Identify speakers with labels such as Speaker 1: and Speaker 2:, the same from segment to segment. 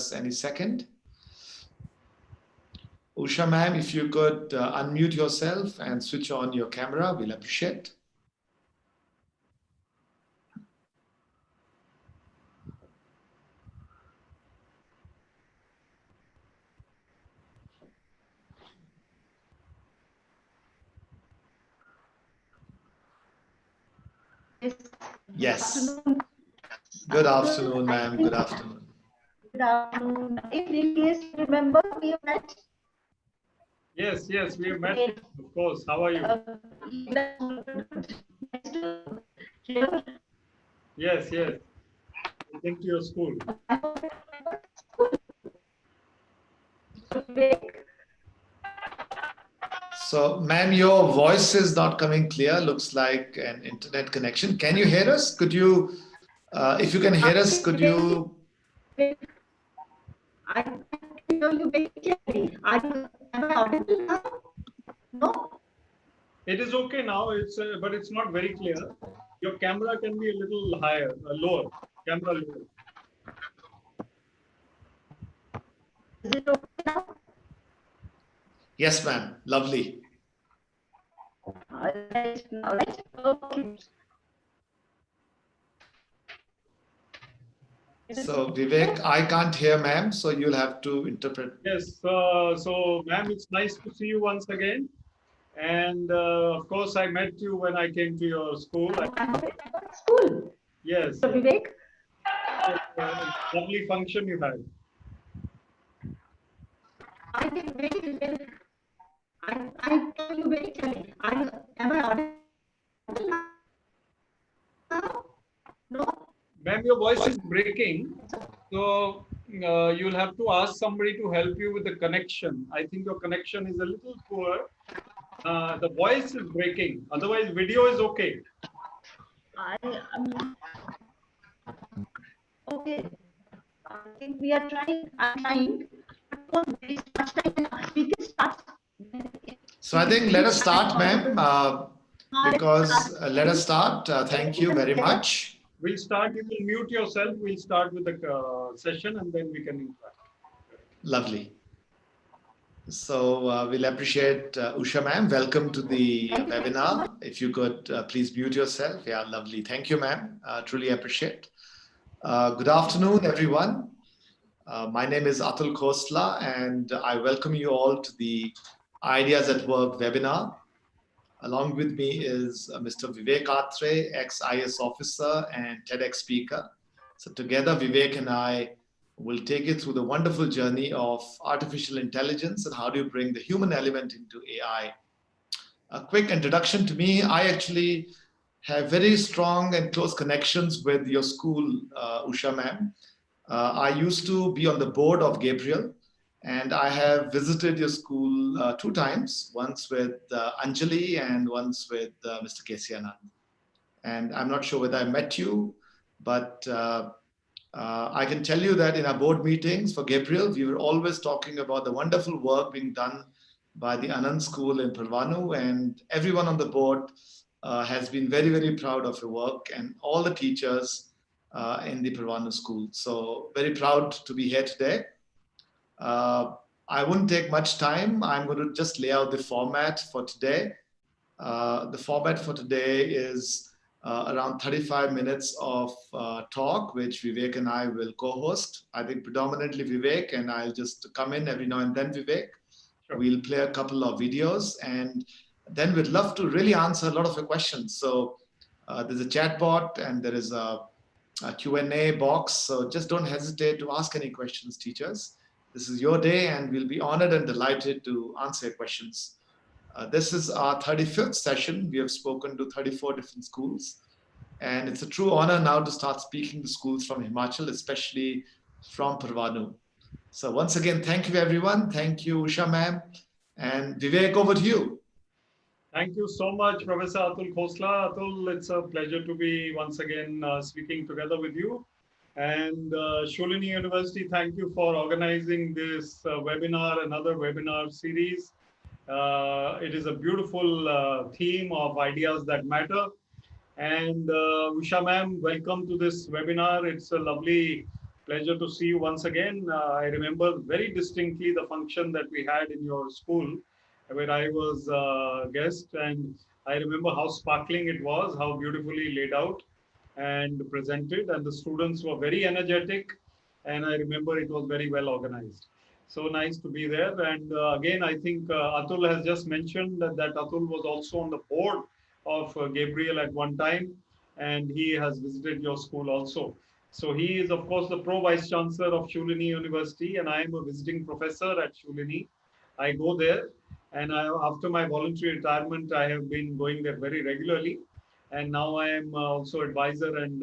Speaker 1: us any second. Usha ma'am, if you could unmute yourself and switch on your camera, we'll appreciate. Yes. Good afternoon, ma'am. Good afternoon.
Speaker 2: Good afternoon. If in case you remember, we met.
Speaker 3: Yes, yes, we have met. Of course. How are you? Yes, yes. I think to your school.
Speaker 1: So, ma'am, your voice is not coming clear. Looks like an internet connection. Can you hear us? Could you, if you can hear us, could you?
Speaker 2: I can hear you very clearly. Am I audible now? No.
Speaker 3: It is okay now. But it's not very clear. Your camera can be a little higher, lower. Camera lower.
Speaker 2: Is it okay now?
Speaker 1: Yes, ma'am. Lovely.
Speaker 2: All right. Okay.
Speaker 1: So, Vivek, I can't hear ma'am, so you'll have to interpret.
Speaker 3: Yes. So, ma'am, it's nice to see you once again. And of course, I met you when I came to your school.
Speaker 2: School?
Speaker 3: Yes.
Speaker 2: So, Vivek?
Speaker 3: Lovely function you had.
Speaker 2: I did very well. I told you very clearly. Am I audible now? No.
Speaker 3: Ma'am, your voice is breaking. So you'll have to ask somebody to help you with the connection. I think your connection is a little poor. The voice is breaking. Otherwise, video is okay.
Speaker 2: Okay. I think we are trying. I'm trying. We can start.
Speaker 1: So I think let us start, ma'am, because let us start. Thank you very much.
Speaker 3: We'll start. You will mute yourself. We'll start with the session and then we can interact.
Speaker 1: Lovely. So we'll appreciate Usha ma'am. Welcome to the webinar. If you could please mute yourself. Yeah, lovely. Thank you, ma'am. Truly appreciate. Good afternoon, everyone. My name is Atul Khosla, and I welcome you all to the Ideas at Work webinar. Along with me is Mr. Vivek Atray, ex-IAS officer and TEDx speaker. So together, Vivek and I will take you through the wonderful journey of artificial intelligence and how do you bring the human element into AI. A quick introduction to me, I actually have very strong and close connections with your school, Usha ma'am. I used to be on the board of Gabriel, and I have visited your school 2 times, once with Anjali and once with Mr. K.C. Anand. And I'm not sure whether I met you, but I can tell you that in our board meetings for Gabriel, we were always talking about the wonderful work being done by the Anand School in Purvanu, and everyone on the board has been very, very proud of your work and all the teachers in the Purvanu school. So very proud to be here today. I wouldn't take much time. I'm going to just lay out the format for today. The format for today is around 35 minutes of talk, which Vivek and I will co-host. I think predominantly Vivek, and I'll just come in every now and then, Vivek. Sure. We'll play a couple of videos, and then we'd love to really answer a lot of your questions. So there's a chat bot and there is a Q&A box. So just don't hesitate to ask any questions, teachers. This is your day, and we'll be honored and delighted to answer your questions. This is our 35th session. We have spoken to 34 different schools, and it's a true honor now to start speaking to schools from Himachal, especially from Purvanu. So once again, thank you, everyone. Thank you, Usha ma'am. And Vivek, over to you.
Speaker 3: Thank you so much, Professor Atul Khosla. Atul, it's a pleasure to be once again speaking together with you. And Shoolini University, thank you for organizing this webinar, another webinar series. It is a beautiful theme of ideas that matter. And Usha ma'am, welcome to this webinar. It's a lovely Pleasure to see you once again. I remember very distinctly the function that we had in your school where I was a guest, and I remember how sparkling it was, how beautifully laid out and presented, and the students were very energetic, and I remember it was very well organized. So nice to be there. And again, I think Atul has just mentioned that Atul was also on the board of Gabriel at one time, and he has visited your school also. So he is, of course, the Pro Vice Chancellor of Shoolini University, and I am a visiting professor at Shoolini. I go there, and after my voluntary retirement, I have been going there very regularly. And now I am also advisor, and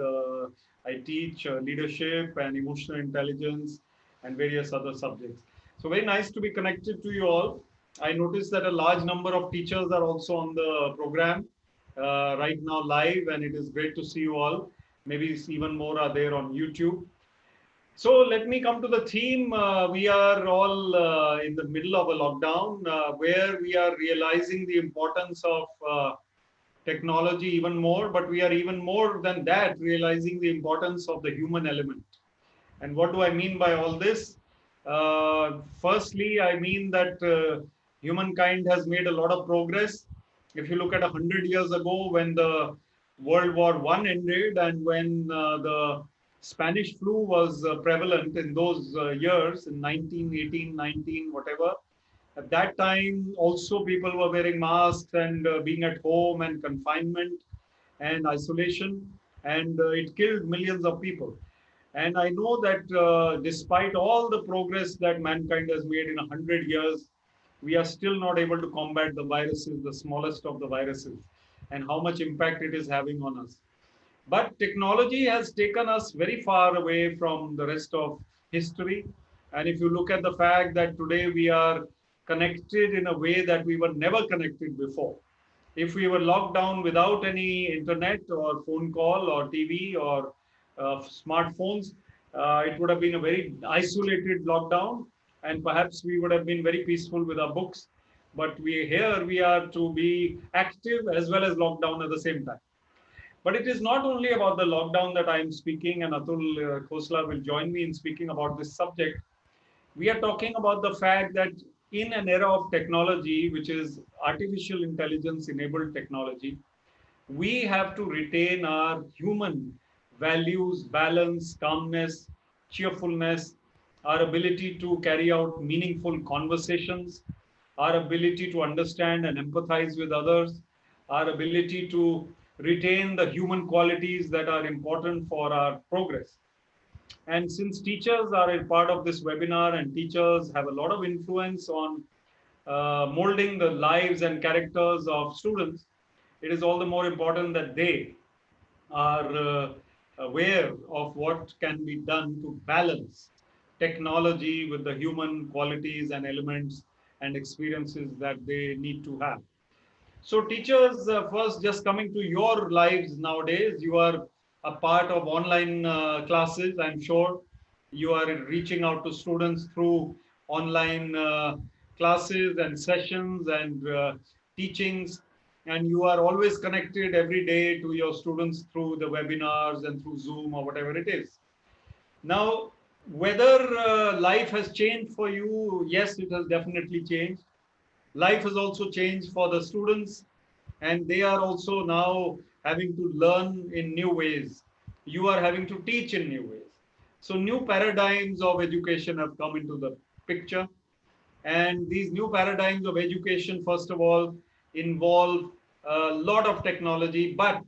Speaker 3: I teach leadership and emotional intelligence and various other subjects. So very nice to be connected to you all. I noticed that a large number of teachers are also on the program right now live, and it is great to see you all. Maybe even more are there on YouTube. So let me come to the theme. We are all in the middle of a lockdown where we are realizing the importance of technology even more, but we are even more than that realizing the importance of the human element. And what do I mean by all this? Firstly, I mean that humankind has made a lot of progress. If you look at 100 years ago, when the World War I ended, and when the Spanish flu was prevalent in those years, in 1918, 19, whatever, at that time, also people were wearing masks and being at home and confinement and isolation, and it killed millions of people. And I know that despite all the progress that mankind has made in 100 years, we are still not able to combat the viruses, the smallest of the viruses, and how much impact it is having on us. But technology has taken us very far away from the rest of history. And if you look at the fact that today we are connected in a way that we were never connected before. If we were locked down without any internet or phone call or TV or smartphones, it would have been a very isolated lockdown, and perhaps we would have been very peaceful with our books. But we are to be active as well as locked down at the same time. But it is not only about the lockdown that I am speaking, and Atul Khosla will join me in speaking about this subject. We are talking about the fact that in an era of technology, which is artificial intelligence enabled technology, we have to retain our human values, balance, calmness, cheerfulness, our ability to carry out meaningful conversations, our ability to understand and empathize with others, our ability to retain the human qualities that are important for our progress. And since teachers are a part of this webinar and teachers have a lot of influence on molding the lives and characters of students, it is all the more important that they are aware of what can be done to balance technology with the human qualities and elements and experiences that they need to have. So teachers, first just coming to your lives nowadays, you are a part of online classes. I'm sure you are reaching out to students through online classes and sessions and teachings, and you are always connected every day to your students through the webinars and through Zoom or whatever it is. Now, whether life has changed for you, yes, it has definitely changed. Life has also changed for the students, and they are also now having to learn in new ways. You are having to teach in new ways. So new paradigms of education have come into the picture. And these new paradigms of education, first of all, involve a lot of technology, but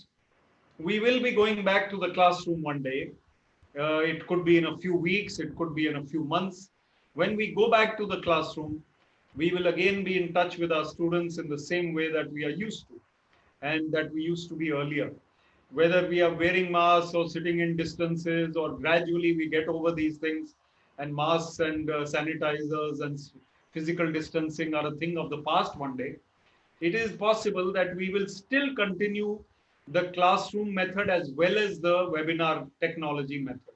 Speaker 3: we will be going back to the classroom one day. It could be in a few weeks, it could be in a few months. When we go back to the classroom, we will again be in touch with our students in the same way that we are used to and that we used to be earlier. Whether we are wearing masks or sitting in distances, or gradually we get over these things, and masks and sanitizers and physical distancing are a thing of the past one day, it is possible that we will still continue the classroom method as well as the webinar technology method.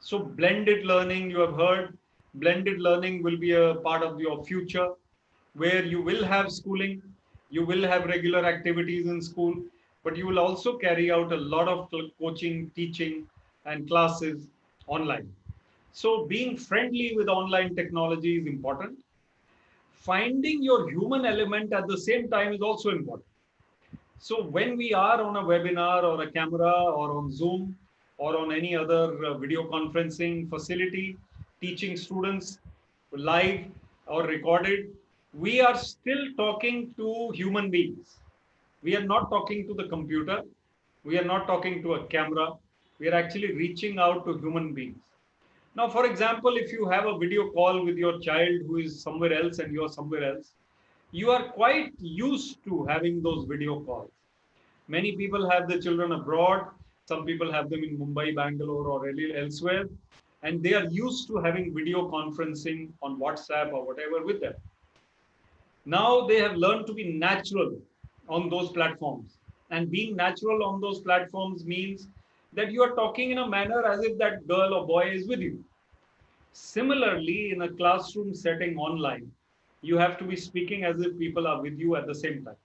Speaker 3: So blended learning, you have heard, blended learning will be a part of your future, where you will have schooling, you will have regular activities in school, but you will also carry out a lot of coaching, teaching, and classes online. So being friendly with online technology is important. Finding your human element at the same time is also important. So when we are on a webinar or a camera or on Zoom or on any other video conferencing facility, teaching students live or recorded, we are still talking to human beings. We are not talking to the computer. We are not talking to a camera. We are actually reaching out to human beings. Now, for example, if you have a video call with your child who is somewhere else and you're somewhere else, you are quite used to having those video calls. Many people have their children abroad. Some people have them in Mumbai, Bangalore, or elsewhere. And they are used to having video conferencing on WhatsApp or whatever with them. Now they have learned to be natural on those platforms. And being natural on those platforms means that you are talking in a manner as if that girl or boy is with you. Similarly, in a classroom setting online, you have to be speaking as if people are with you at the same time.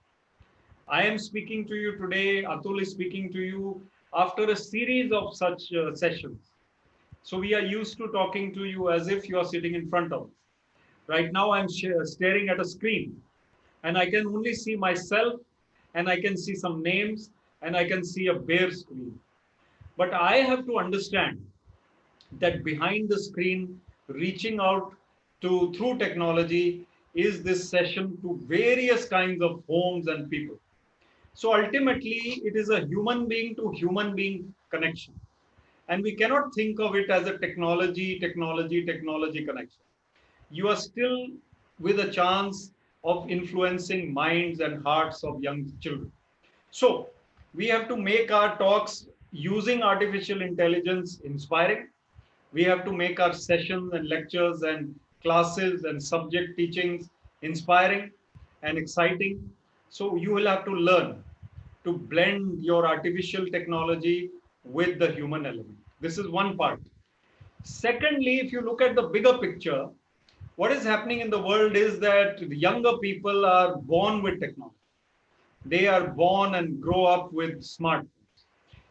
Speaker 3: I am speaking to you today, Atul is speaking to you after a series of such sessions. So we are used to talking to you as if you are sitting in front of us. Right now, I'm staring at a screen and I can only see myself and I can see some names and I can see a bare screen. But I have to understand that behind the screen, reaching out to through technology is this session to various kinds of homes and people. So ultimately, it is a human being to human being connection. And we cannot think of it as a technology connection. You are still with a chance of influencing minds and hearts of young children. So we have to make our talks using artificial intelligence inspiring. We have to make our sessions and lectures and classes and subject teachings inspiring and exciting. So you will have to learn to blend your artificial technology with the human element. This is one part. Secondly, if you look at the bigger picture, what is happening in the world is that the younger people are born with technology. They are born and grow up with smartphones.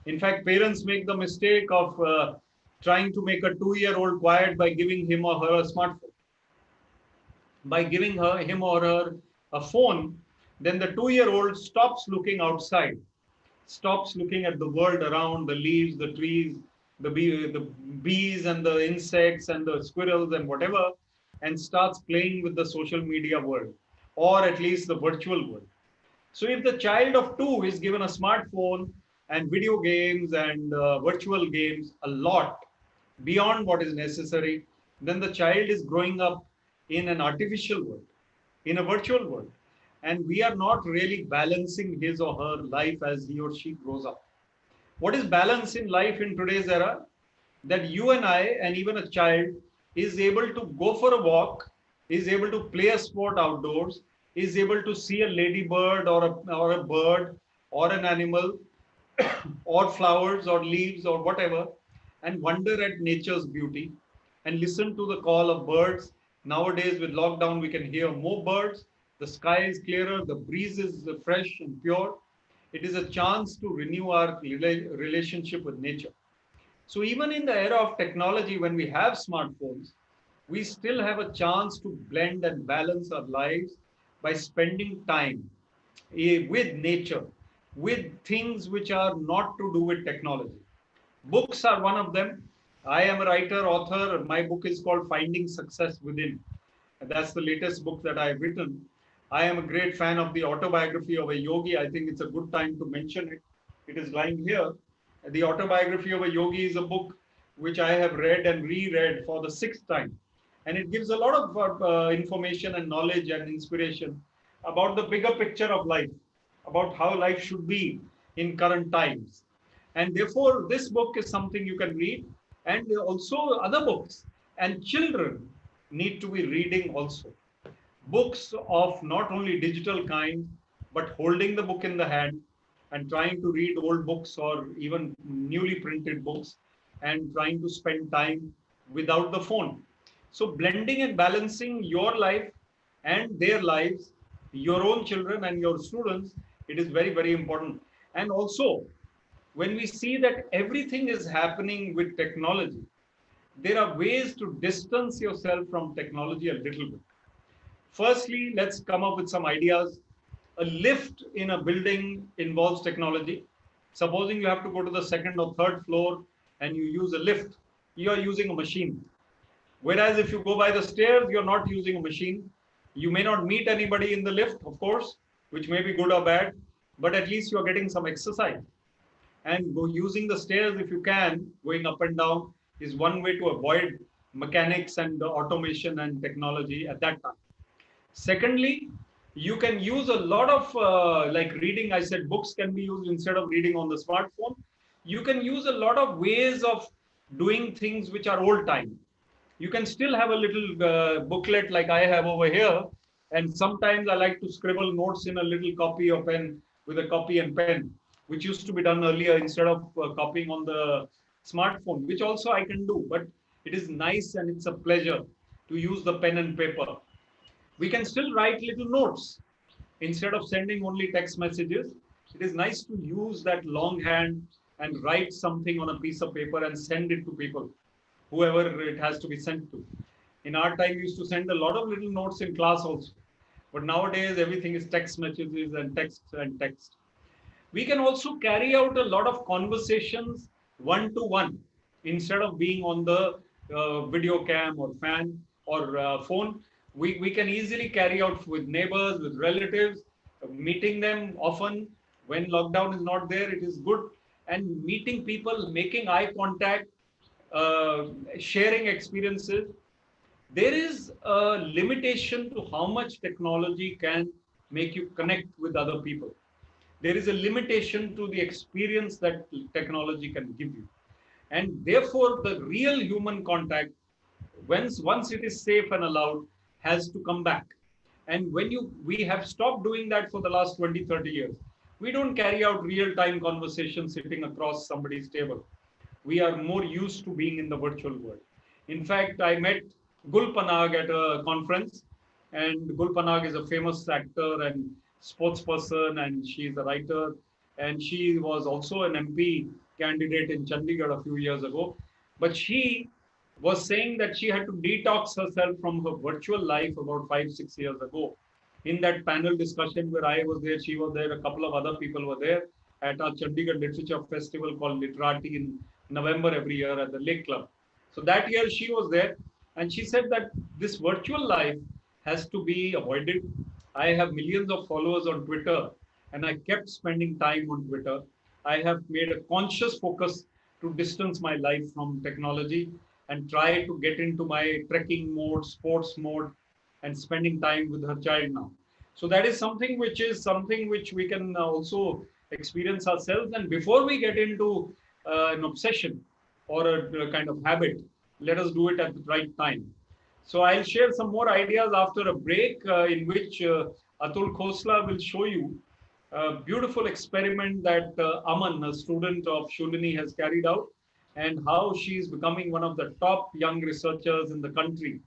Speaker 3: In fact, parents make the mistake of trying to make a 2-year-old quiet by giving him or her a smartphone. By giving him or her a phone, then the 2-year-old stops looking outside, stops looking at the world around, the leaves, the trees, the bees and the insects and the squirrels and whatever, and starts playing with the social media world, or at least the virtual world. So if the child of 2 is given a smartphone and video games and virtual games a lot beyond what is necessary, then the child is growing up in an artificial world, in a virtual world. And we are not really balancing his or her life as he or she grows up. What is balance in life in today's era? That you and I, and even a child, is able to go for a walk, is able to play a sport outdoors, is able to see a ladybird or a bird or an animal or flowers or leaves or whatever, and wonder at nature's beauty and listen to the call of birds. Nowadays, with lockdown, we can hear more birds. The sky is clearer, the breeze is fresh and pure. It is a chance to renew our relationship with nature. So even in the era of technology, when we have smartphones, we still have a chance to blend and balance our lives by spending time with nature, with things which are not to do with technology. Books are one of them. I am a writer, author. My book is called Finding Success Within. That's the latest book that I've written. I am a great fan of the autobiography of a yogi. I think it's a good time to mention it. It is lying here. The autobiography of a yogi is a book which I have read and reread for the 6th time. And it gives a lot of information and knowledge and inspiration about the bigger picture of life, about how life should be in current times. And therefore, this book is something you can read, and also other books. And children need to be reading also. Books of not only digital kind, but holding the book in the hand and trying to read old books or even newly printed books and trying to spend time without the phone. So blending and balancing your life and their lives, your own children and your students, it is very, very important. And also, when we see that everything is happening with technology, there are ways to distance yourself from technology a little bit. Firstly, let's come up with some ideas. A lift in a building involves technology. Supposing you have to go to the second or third floor and you use a lift, you are using a machine. Whereas if you go by the stairs, you're not using a machine. You may not meet anybody in the lift, of course, which may be good or bad, but at least you're getting some exercise. And using the stairs, if you can, going up and down is one way to avoid mechanics and the automation and technology at that time. Secondly, you can use a lot of like reading. I said books can be used instead of reading on the smartphone. You can use a lot of ways of doing things which are old time. You can still have a little booklet like I have over here. And sometimes I like to scribble notes in a little copy or pen with a copy and pen, which used to be done earlier instead of copying on the smartphone, which also I can do. But it is nice and it's a pleasure to use the pen and paper. We can still write little notes instead of sending only text messages. It is nice to use that longhand and write something on a piece of paper and send it to people, whoever it has to be sent to. In our time, we used to send a lot of little notes in class also. But nowadays, everything is text messages and text and text. We can also carry out a lot of conversations one to one instead of being on the video cam or fan or phone. We can easily carry out with neighbors, with relatives, meeting them often. When lockdown is not there, it is good. And meeting people, making eye contact, uh, sharing experiences. There is a limitation to how much technology can make you connect with other people. There is a limitation to the experience that technology can give you. And therefore, the real human contact, once it is safe and allowed, has to come back. And we have stopped doing that for the last 20, 30 years. We don't carry out real-time conversations sitting across somebody's table. We are more used to being in the virtual world. In fact, I met Gul Panag at a conference, and Gul Panag is a famous actor and sports person, and she's a writer, and she was also an MP candidate in Chandigarh a few years ago. But she was saying that she had to detox herself from her virtual life about 5, 6 years ago. In that panel discussion where I was there, she was there, a couple of other people were there at our Chandigarh Literature Festival called Literati in November every year at the Lake Club. So that year she was there, and she said that this virtual life has to be avoided. I have millions of followers on Twitter, and I kept spending time on Twitter. I have made a conscious focus to distance my life from technology and try to get into my trekking mode, sports mode, and spending time with her child now. So that is something which we can also experience ourselves. And before we get into an obsession or a kind of habit, let us do it at the right time. So I'll share some more ideas after a break in which Atul Khosla will show you a beautiful experiment that Aman, a student of Shoolini, has carried out, and how she is becoming one of the top young researchers in the country,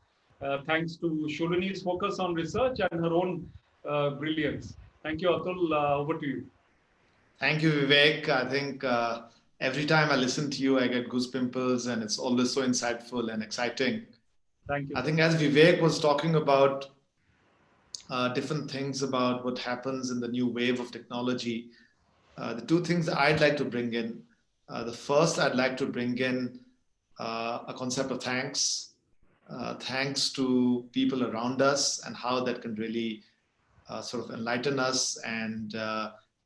Speaker 3: thanks to Shoolini's focus on research and her own brilliance. Thank you, Atul. Over to you.
Speaker 1: Thank you, Vivek. I think every time I listen to you, I get goosepimples, and it's always so insightful and exciting.
Speaker 3: Thank you.
Speaker 1: I think as Vivek was talking about different things about what happens in the new wave of technology, the two things that I'd like to bring in. The first, I'd like to bring in a concept of thanks. Thanks to people around us and how that can really sort of enlighten us and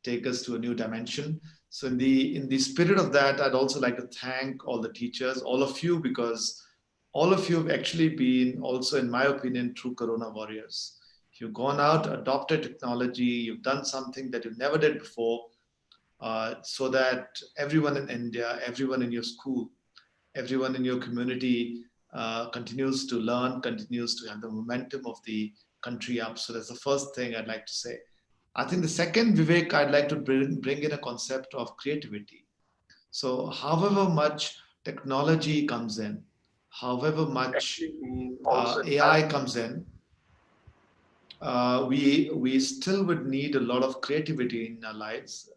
Speaker 1: take us to a new dimension. So in the spirit of that, I'd also like to thank all the teachers, all of you, because all of you have actually been also, in my opinion, true Corona warriors. You've gone out, adopted technology, you've done something that you never did before, so that everyone in India, everyone in your school, everyone in your community continues to learn, continues to have the momentum of the country up. So that's the first thing I'd like to say. I think the second, Vivek, I'd like to bring in a concept of creativity. So however much technology comes in, however much AI comes in, we still would need a lot of creativity in our lives.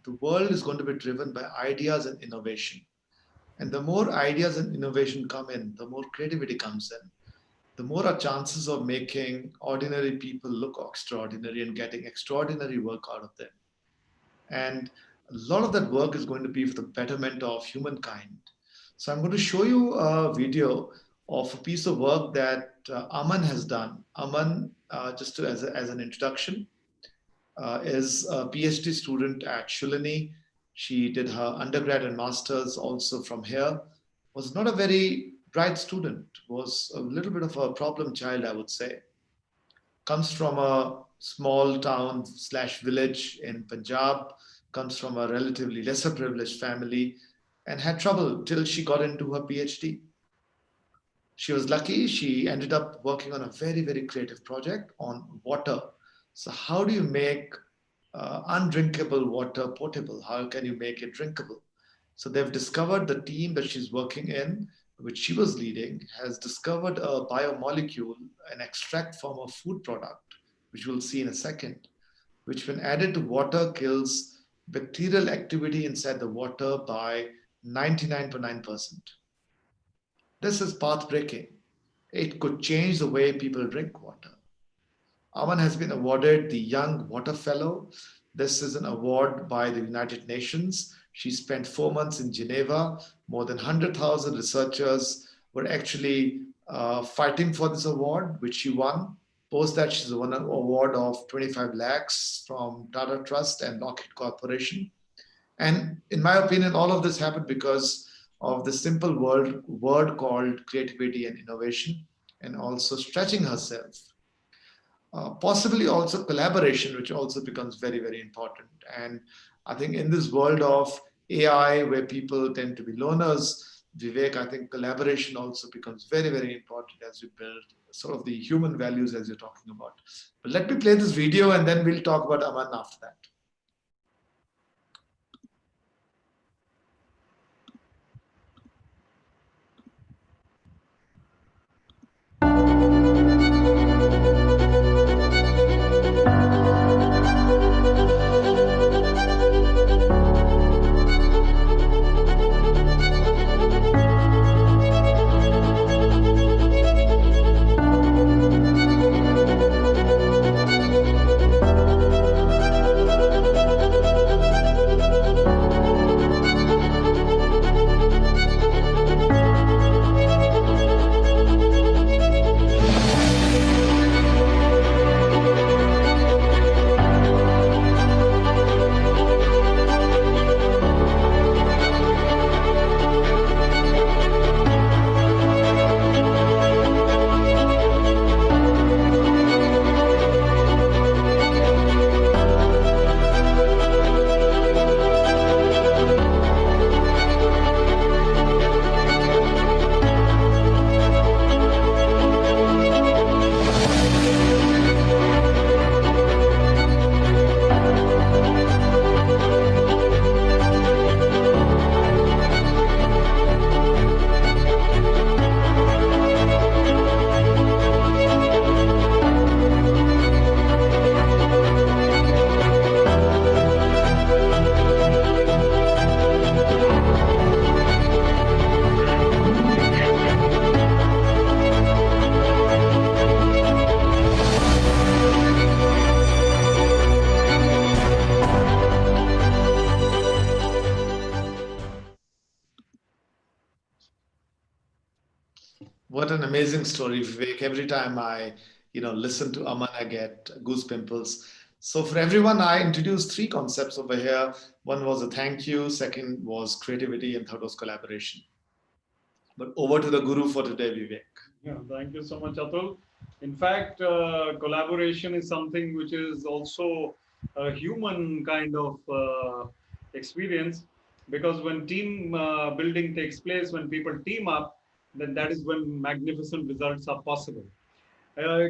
Speaker 1: The world is going to be driven by ideas and innovation. And the more ideas and innovation come in, the more creativity comes in, the more are chances of making ordinary people look extraordinary and getting extraordinary work out of them. And a lot of that work is going to be for the betterment of humankind. So I'm going to show you a video of a piece of work that Aman has done. Aman, as an introduction, is a PhD student at Shoolini. She did her undergrad and master's also from here. Was not a very bright student, was a little bit of a problem child, I would say. Comes from a small town slash village in Punjab, comes from a relatively lesser privileged family, and had trouble till she got into her PhD. She was lucky. She ended up working on a very, very creative project on water. So how do you make undrinkable water potable? How can you make it drinkable? So they've discovered, the team that she's working in, which she was leading, has discovered a biomolecule, an extract from a food product, which we'll see in a second, which when added to water kills bacterial activity inside the water by 99.9%. This is path-breaking. It could change the way people drink water. Aman has been awarded the Young Water Fellow. This is an award by the United Nations. She spent 4 months in Geneva. More than 100,000 researchers were actually fighting for this award, which she won. Post that, she's won an award of 25 lakhs from Tata Trust and Lockheed Corporation. And in my opinion, all of this happened because of the simple word called creativity and innovation, and also stretching herself. Possibly also collaboration, which also becomes very, very important. And I think in this world of AI, where people tend to be loners, Vivek, I think collaboration also becomes very, very important as we build sort of the human values as you're talking about. But let me play this video and then we'll talk about Aman after that. What an amazing story, Vivek. Every time I, listen to Aman, I get goose pimples. So for everyone, I introduced 3 concepts over here. One was a thank you, second was creativity, and third was collaboration. But over to the guru for today, Vivek.
Speaker 3: Yeah, thank you so much, Atul. In fact, collaboration is something which is also a human kind of experience, because when team building takes place, when people team up, then that is when magnificent results are possible.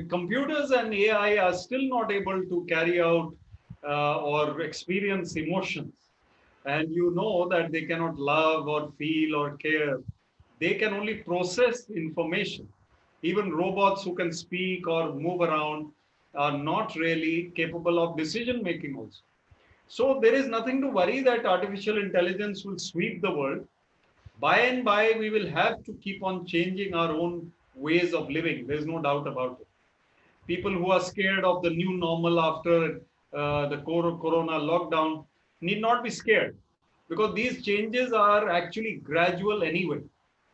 Speaker 3: Computers and AI are still not able to carry out or experience emotions. And you know that they cannot love or feel or care. They can only process information. Even robots who can speak or move around are not really capable of decision making also. So there is nothing to worry that artificial intelligence will sweep the world. By and by, we will have to keep on changing our own ways of living. There's no doubt about it. People who are scared of the new normal after the corona lockdown need not be scared, because these changes are actually gradual anyway.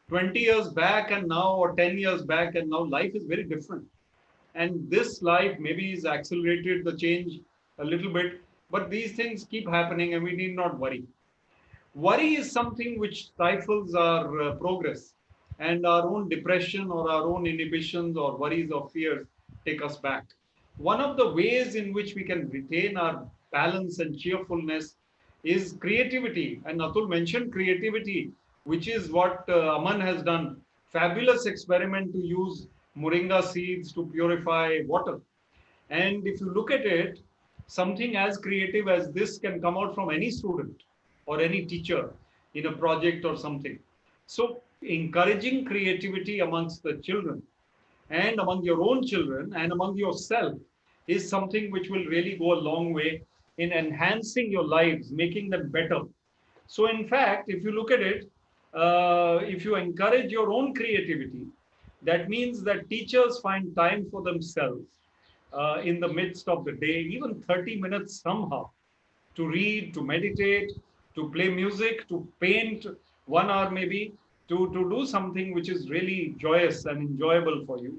Speaker 3: 20 years back and now, or 10 years back and now, life is very different. And this life maybe is accelerated the change a little bit, but these things keep happening and we need not worry. Worry is something which stifles our progress, and our own depression or our own inhibitions or worries or fears take us back. One of the ways in which we can retain our balance and cheerfulness is creativity. And Atul mentioned creativity, which is what Aman has done. Fabulous experiment to use moringa seeds to purify water. And if you look at it, something as creative as this can come out from any student or any teacher in a project or something. So, encouraging creativity amongst the children and among your own children and among yourself is something which will really go a long way in enhancing your lives, making them better. So, in fact, if you look at it, if you encourage your own creativity, that means that teachers find time for themselves in the midst of the day, even 30 minutes somehow, to read, to meditate, to play music, to paint 1 hour maybe, to do something which is really joyous and enjoyable for you,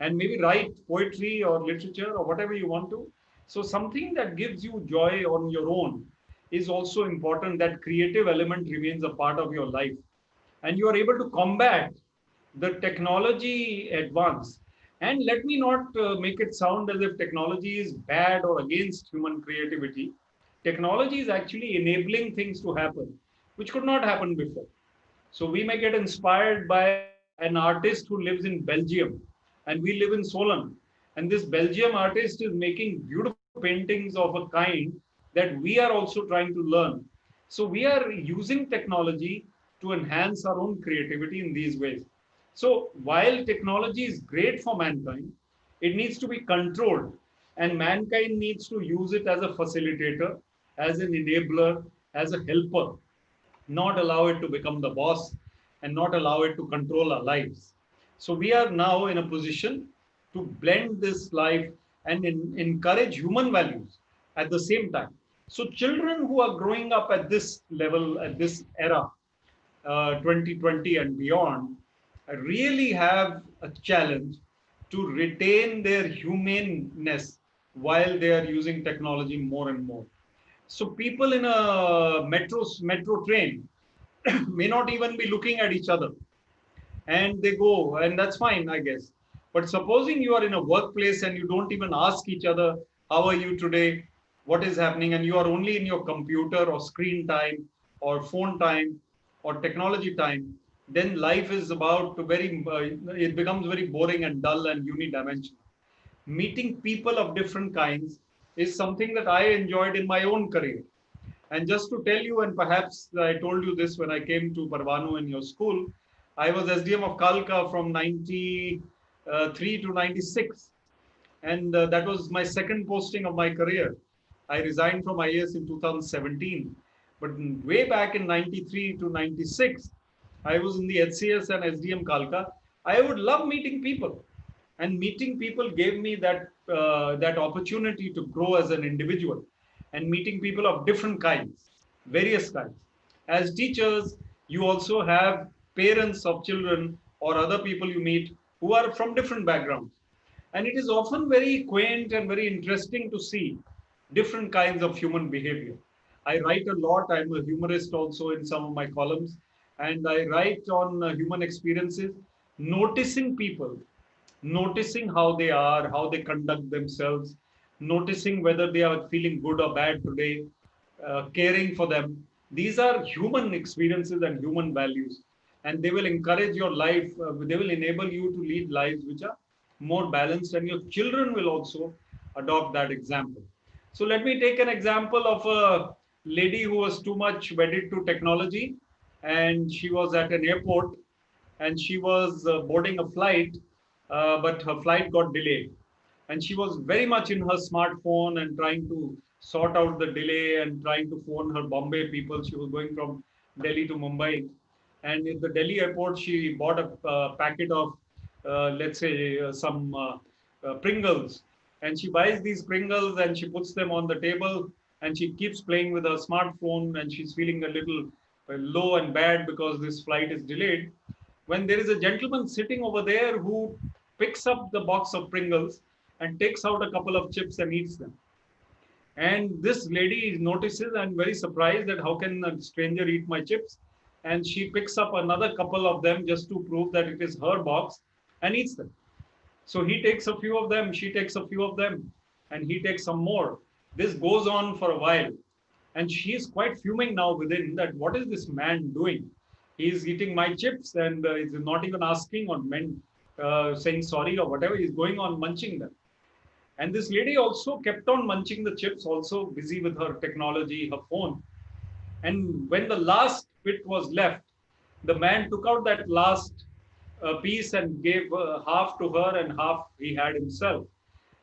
Speaker 3: and maybe write poetry or literature or whatever you want to. So something that gives you joy on your own is also important. That creative element remains a part of your life, and you are able to combat the technology advance. And let me not make it sound as if technology is bad or against human creativity. Technology is actually enabling things to happen, which could not happen before. So we may get inspired by an artist who lives in Belgium, and we live in Solon. And this Belgium artist is making beautiful paintings of a kind that we are also trying to learn. So we are using technology to enhance our own creativity in these ways. So while technology is great for mankind, it needs to be controlled, and mankind needs to use it as a facilitator, as an enabler, as a helper, not allow it to become the boss and not allow it to control our lives. So we are now in a position to blend this life and encourage human values at the same time. So children who are growing up at this level, at this era, 2020 and beyond, really have a challenge to retain their humaneness while they are using technology more and more. So people in a metro train may not even be looking at each other, and they go, and that's fine, I guess. But supposing you are in a workplace and you don't even ask each other, how are you today? What is happening? And you are only in your computer or screen time or phone time or technology time, then life is about to it becomes very boring and dull and unidimensional. Meeting people of different kinds is something that I enjoyed in my own career. And just to tell you, and perhaps I told you this when I came to Parvanu in your school, I was SDM of Kalka from 93 to 96. And that was my second posting of my career. I resigned from IAS in 2017. But way back in 93 to 96, I was in the HCS and SDM Kalka. I would love meeting people. And meeting people gave me that opportunity to grow as an individual, and meeting people of different kinds, various kinds. As teachers, you also have parents of children or other people you meet who are from different backgrounds. And it is often very quaint and very interesting to see different kinds of human behavior. I write a lot. I'm a humorist also in some of my columns. And I write on human experiences, noticing people, noticing how they are, how they conduct themselves, noticing whether they are feeling good or bad today, caring for them. These are human experiences and human values, and they will encourage your life. They will enable you to lead lives which are more balanced, and your children will also adopt that example. So let me take an example of a lady who was too much wedded to technology, and she was at an airport and she was boarding a flight, but her flight got delayed. And she was very much in her smartphone and trying to sort out the delay and trying to phone her Bombay people. She was going from Delhi to Mumbai. And in the Delhi airport, she bought a packet of, let's say, some Pringles. And she buys these Pringles and she puts them on the table and she keeps playing with her smartphone and she's feeling a little low and bad because this flight is delayed. When there is a gentleman sitting over there who picks up the box of Pringles and takes out a couple of chips and eats them. And this lady notices and very surprised that how can a stranger eat my chips? And she picks up another couple of them just to prove that it is her box and eats them. So he takes a few of them, she takes a few of them, and he takes some more. This goes on for a while. And she's quite fuming now within that what is this man doing? He's eating my chips and is not even asking or saying sorry or whatever. He's going on munching them. And this lady also kept on munching the chips, also busy with her technology, her phone. And when the last bit was left, the man took out that last piece and gave half to her and half he had himself.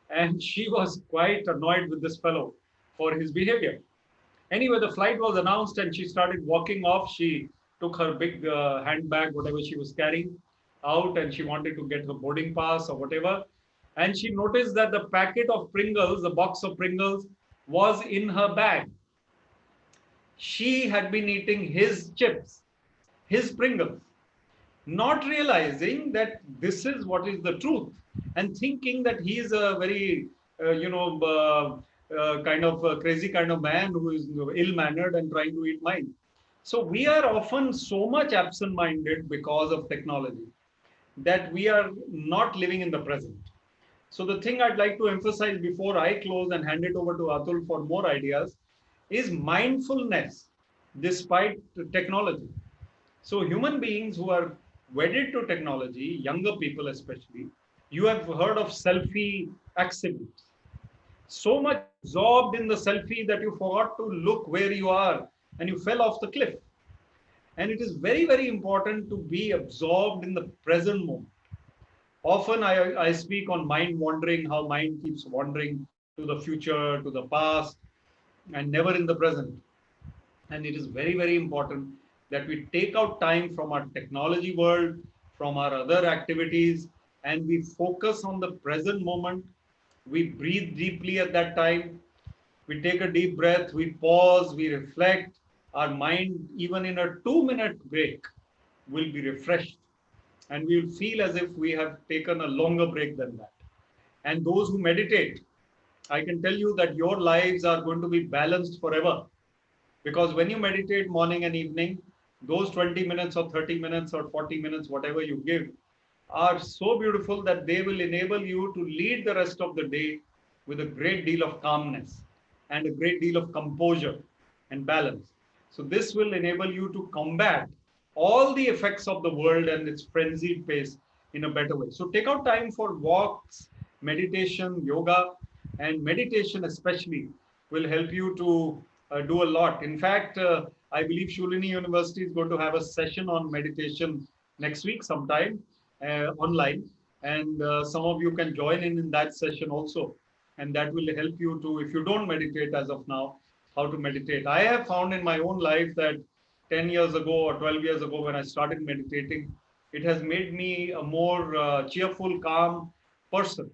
Speaker 3: And she was quite annoyed with this fellow for his behavior. Anyway, the flight was announced and she started walking off. She took her big handbag, whatever she was carrying, out and she wanted to get her boarding pass or whatever. And she noticed that the packet of Pringles, the box of Pringles, was in her bag. She had been eating his chips, his Pringles, not realizing that this is what is the truth and thinking that he is a very, kind of a crazy kind of man who is ill-mannered and trying to eat mine. So we are often so much absent-minded because of technology that we are not living in the present. So the thing I'd like to emphasize before I close and hand it over to Atul for more ideas is mindfulness despite technology. So human beings who are wedded to technology, younger people especially, you have heard of selfie accidents. So much absorbed in the selfie that you forgot to look where you are and you fell off the cliff. And it is very, very important to be absorbed in the present moment. Often I speak on mind wandering, how mind keeps wandering to the future, to the past, and never in the present. And it is very, very important that we take out time from our technology world, from our other activities, and we focus on the present moment. We breathe deeply at that time. We take a deep breath, we pause, we reflect. Our mind, even in a 2-minute break, will be refreshed. And we will feel as if we have taken a longer break than that. And those who meditate, I can tell you that your lives are going to be balanced forever. Because when you meditate morning and evening, those 20 minutes or 30 minutes or 40 minutes, whatever you give, are so beautiful that they will enable you to lead the rest of the day with a great deal of calmness and a great deal of composure and balance. So this will enable you to combat all the effects of the world and its frenzied pace in a better way. So take out time for walks, meditation, yoga, and meditation especially will help you to do a lot. In fact, I believe Shoolini University is going to have a session on meditation next week sometime online. And some of you can join in that session also. And that will help you to, if you don't meditate as of now, how to meditate. I have found in my own life that 10 years ago or 12 years ago when I started meditating, it has made me a more cheerful, calm person.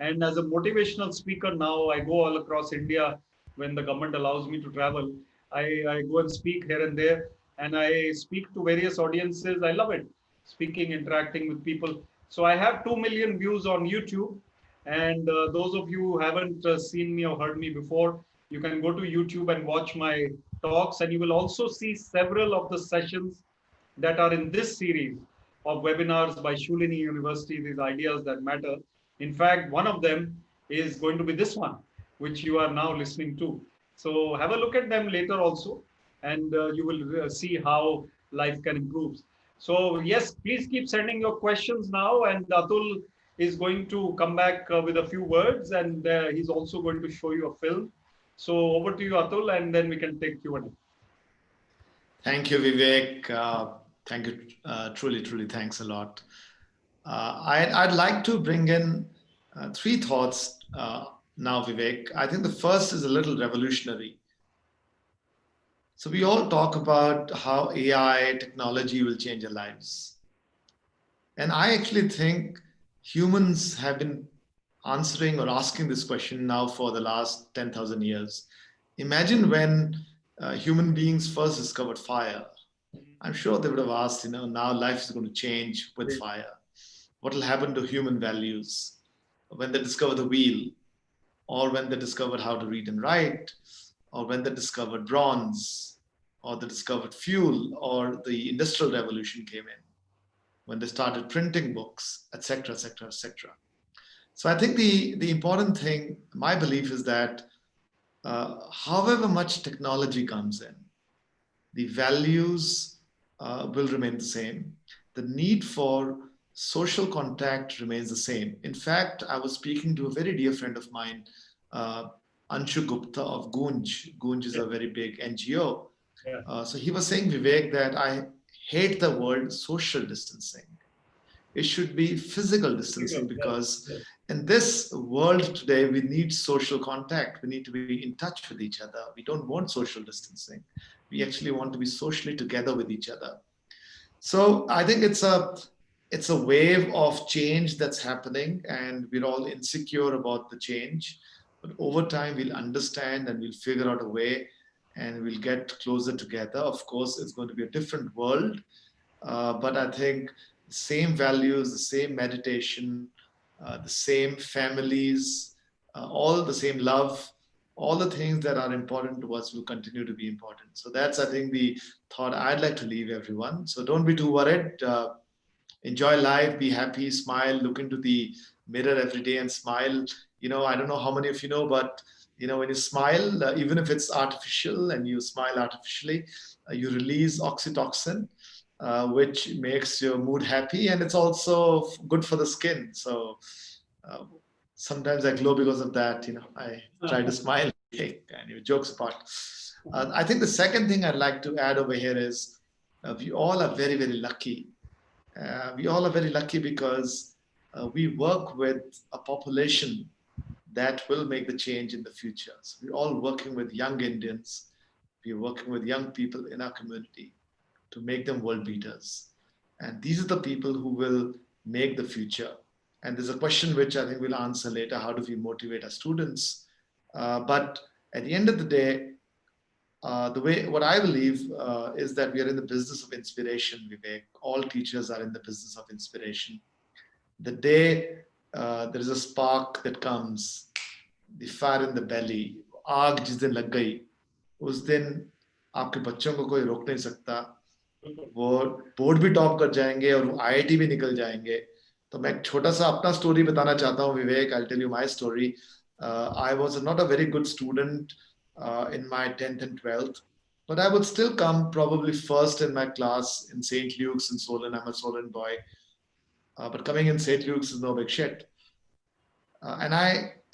Speaker 3: And as a motivational speaker now, I go all across India when the government allows me to travel. I go and speak here and there, and I speak to various audiences. I love it, speaking, interacting with people. So I have 2 million views on YouTube. And those of you who haven't seen me or heard me before, you can go to YouTube and watch my talks, and you will also see several of the sessions that are in this series of webinars by Shoolini University, these ideas that matter. In fact, one of them is going to be this one, which you are now listening to. So have a look at them later also, and you will see how life can improve. So yes, please keep sending your questions now, and Atul is going to come back with a few words, and he's also going to show you a film. So over to you, Atul, and then we can take Q&A.
Speaker 1: Thank you, Vivek. Thank you. Truly, thanks a lot. I'd like to bring in 3 thoughts now, Vivek. I think the first is a little revolutionary. So we all talk about how AI technology will change our lives. And I actually think humans have been answering or asking this question now for the last 10,000 years. Imagine when human beings first discovered fire. I'm sure they would have asked, now life is going to change with fire. What will happen to human values when they discover the wheel, or when they discovered how to read and write, or when they discovered bronze, or they discovered fuel, or the industrial revolution came in, when they started printing books, etc., etc., etc. So I think the important thing, my belief is that however much technology comes in, the values will remain the same. The need for social contact remains the same. In fact, I was speaking to a very dear friend of mine, uh, Anshu Gupta of Gunj. Gunj is a very big NGO. So he was saying, Vivek, that I hate the word social distancing. It should be physical distancing, because in this world today, we need social contact. We need to be in touch with each other. We don't want social distancing. We actually want to be socially together with each other. So I think it's a wave of change that's happening, and we're all insecure about the change. But over time, we'll understand and we'll figure out a way, and we'll get closer together. Of course, it's going to be a different world, but I think the same values, the same meditation, the same families, all the same love, all the things that are important to us will continue to be important. So that's, I think, the thought I'd like to leave everyone. So don't be too worried. Enjoy life, be happy, smile, look into the mirror every day and smile. I don't know how many of you know, but when you smile, even if it's artificial and you smile artificially, you release oxytocin, which makes your mood happy, and it's also good for the skin. So uh, sometimes I glow because of that. I try to smile. And jokes apart. I think the second thing I'd like to add over here is we all are very, very lucky. We all are very lucky because we work with a population that will make the change in the future. So we're all working with young Indians. We're working with young people in our community to make them world beaters. And these are the people who will make the future. And there's a question which I think we'll answer later. How do we motivate our students? But at the end of the day, what I believe is that we are in the business of inspiration, Vivek. All teachers are in the business of inspiration. The day there is a spark that comes, the fire in the belly, आग जिस दिन लग गई, उस दिन आपके बच्चों को कोई रोक नहीं सकता. वो बोर्ड भी टॉप कर जाएंगे और वो आईआईटी भी निकल जाएंगे. तो मैं एक छोटा सा अपना स्टोरी बताना चाहता हूँ, विवेक. I'll tell you my story. I was not a very good student in my 10th and 12th, but I would still come probably first in my class in St. Luke's in Solon. I'm a Solon boy. But coming in St. Luke's is no big shit. And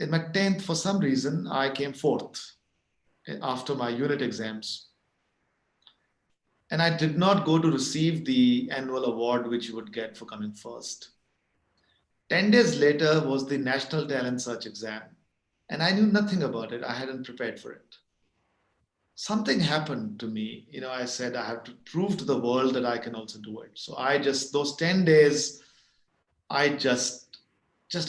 Speaker 1: in my 10th, for some reason, I came fourth after my unit exams. And I did not go to receive the annual award which you would get for coming first. 10 days later was the National Talent Search exam. And I knew nothing about it. I hadn't prepared for it. Something happened to me. I said, I have to prove to the world that I can also do it. So those 10 days, I just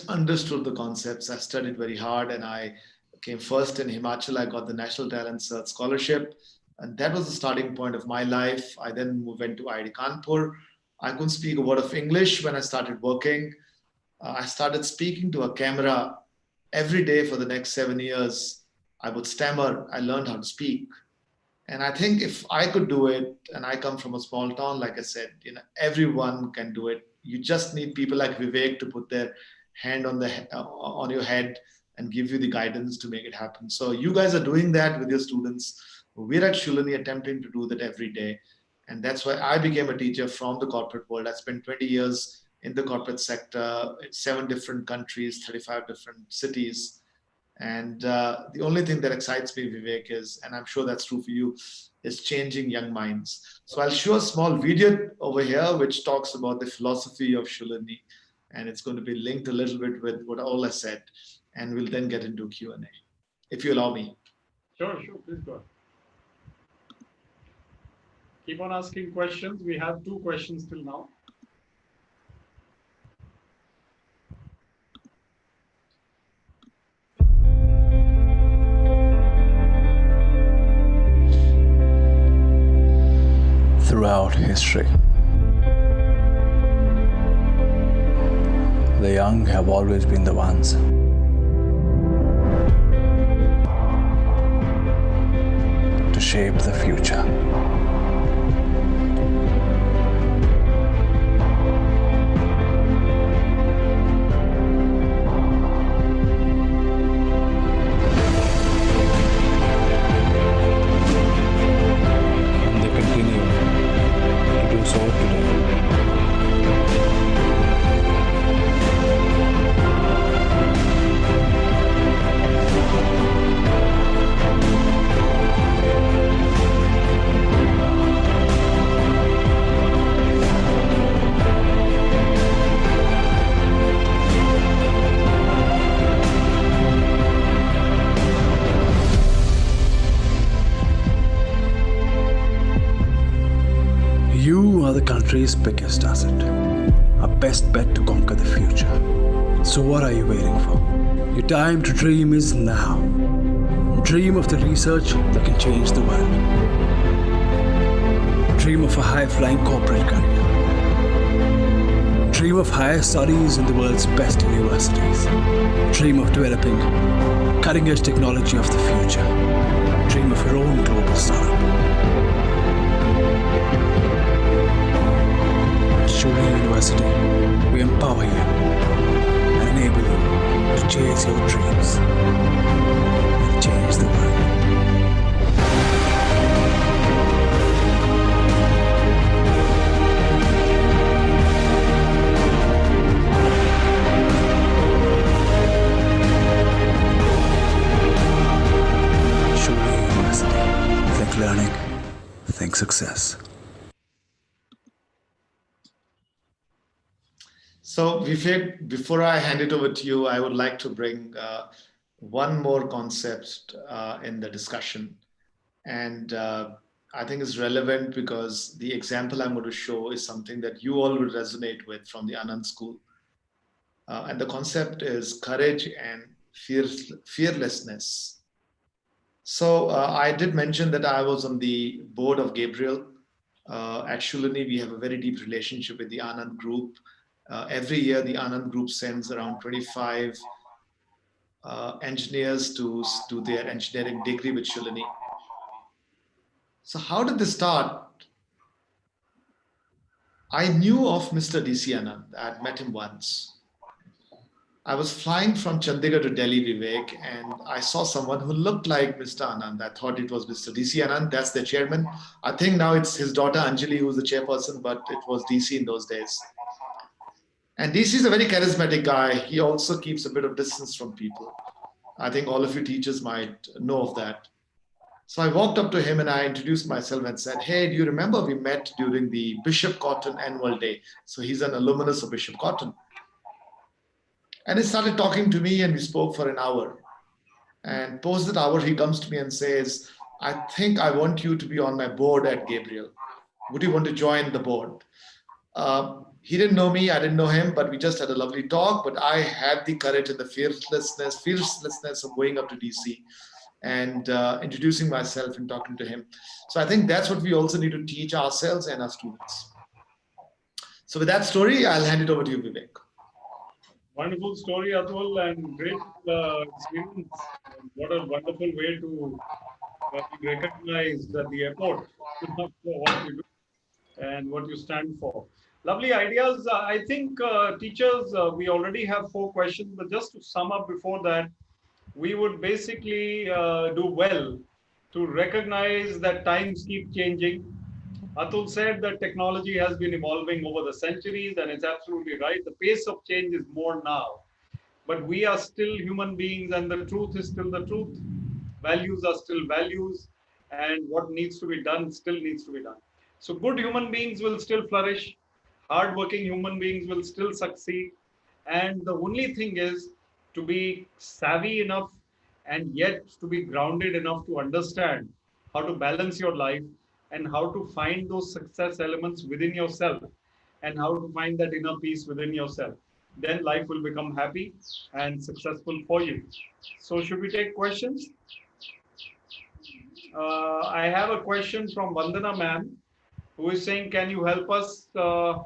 Speaker 1: understood the concepts. I studied very hard, and I came first in Himachal. I got the National Talent Search Scholarship. And that was the starting point of my life. I then went to IIT Kanpur. I couldn't speak a word of English when I started working. I started speaking to a camera every day for the next 7 years. I would stammer. I learned how to speak. And I think if I could do it, and I come from a small town, like I said, everyone can do it. You just need people like Vivek to put their hand on your head and give you the guidance to make it happen. So you guys are doing that with your students. We're at Shoolini attempting to do that every day. And that's why I became a teacher from the corporate world. I spent 20 years in the corporate sector, in 7 different countries, 35 different cities. And the only thing that excites me, Vivek, is, and I'm sure that's true for you, is changing young minds. So I'll show a small video over here which talks about the philosophy of Shoolini, and it's going to be linked a little bit with what all I said, and we'll then get into Q&A, if you allow me.
Speaker 3: Sure, please go ahead. Keep on asking questions. We have 2 questions till now.
Speaker 4: Throughout history, the young have always been the ones to shape the future. And they continue to do so today. You are the country's biggest asset, our best bet to conquer the future. So what are you waiting for? Your time to dream is now. Dream of the research that can change the world. Dream of a high-flying corporate career. Dream of higher studies in the world's best universities. Dream of developing cutting-edge technology of the future. Dream of your own global startup. At Shoolini University, we empower you and enable you to chase your dreams and change the world. Shoolini University. Think learning, think success.
Speaker 1: So, Vivek, before I hand it over to you, I would like to bring one more concept in the discussion. And I think it's relevant because the example I'm going to show is something that you all will resonate with from the Anand School. And the concept is courage and fearlessness. So I did mention that I was on the board of Gabriel. At Shoolini, we have a very deep relationship with the Anand Group. Every year, the Anand Group sends around 25 engineers to do their engineering degree with Shoolini. So how did this start? I knew of Mr. DC Anand. I had met him once. I was flying from Chandigarh to Delhi, Vivek, and I saw someone who looked like Mr. Anand. I thought it was Mr. DC Anand. That's the chairman. I think now it's his daughter Anjali who's the chairperson, but it was DC in those days. And DC is a very charismatic guy. He also keeps a bit of distance from people. I think all of you teachers might know of that. So I walked up to him and I introduced myself and said, hey, do you remember we met during the Bishop Cotton annual day? So he's an alumnus of Bishop Cotton. And he started talking to me and we spoke for an hour. And post that hour, he comes to me and says, I think I want you to be on my board at Gabriel. Would you want to join the board? He didn't know me, I didn't know him, but we just had a lovely talk. But I had the courage and the fearlessness of going up to DC and introducing myself and talking to him. So I think that's what we also need to teach ourselves and our students. So with that story, I'll hand it over to you, Vivek.
Speaker 3: Wonderful story, Atul, and great experience. What a wonderful way to be recognized at the airport for what you do and what you stand for. Lovely ideas. I think teachers, we already have 4 questions, but just to sum up before that, we would basically do well to recognize that times keep changing. Atul said that technology has been evolving over the centuries, and it's absolutely right. The pace of change is more now. But we are still human beings, and the truth is still the truth. Values are still values, and what needs to be done still needs to be done. So good human beings will still flourish. Hardworking human beings will still succeed. And the only thing is to be savvy enough and yet to be grounded enough to understand how to balance your life and how to find those success elements within yourself and how to find that inner peace within yourself. Then life will become happy and successful for you. So should we take questions? I have a question from Vandana ma'am, who is saying, can you help us to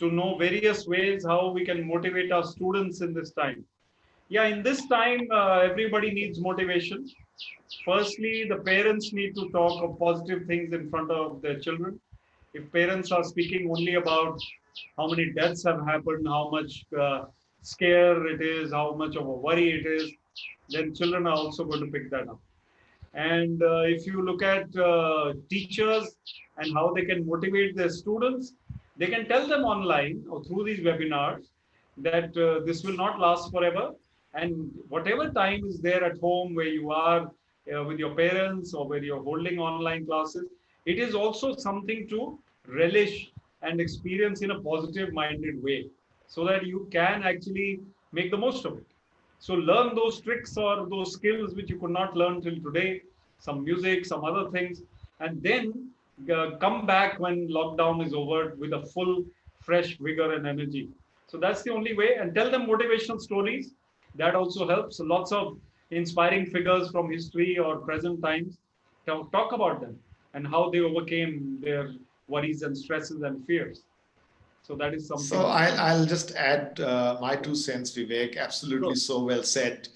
Speaker 3: know various ways how we can motivate our students in this time? Yeah, in this time, everybody needs motivation. Firstly, the parents need to talk of positive things in front of their children. If parents are speaking only about how many deaths have happened, how much scare it is, how much of a worry it is, then children are also going to pick that up. And if you look at teachers and how they can motivate their students, they can tell them online or through these webinars that this will not last forever. And whatever time is there at home where you are with your parents or where you're holding online classes, it is also something to relish and experience in a positive minded way so that you can actually make the most of it. So learn those tricks or those skills which you could not learn till today, some music, some other things, and then come back when lockdown is over with a full, fresh vigor and energy. So that's the only way. And tell them motivational stories. That also helps. Lots of inspiring figures from history or present times. Talk about them and how they overcame their worries and stresses and fears. So that is something.
Speaker 1: So I'll just add my 2 cents, Vivek. Absolutely, so well said.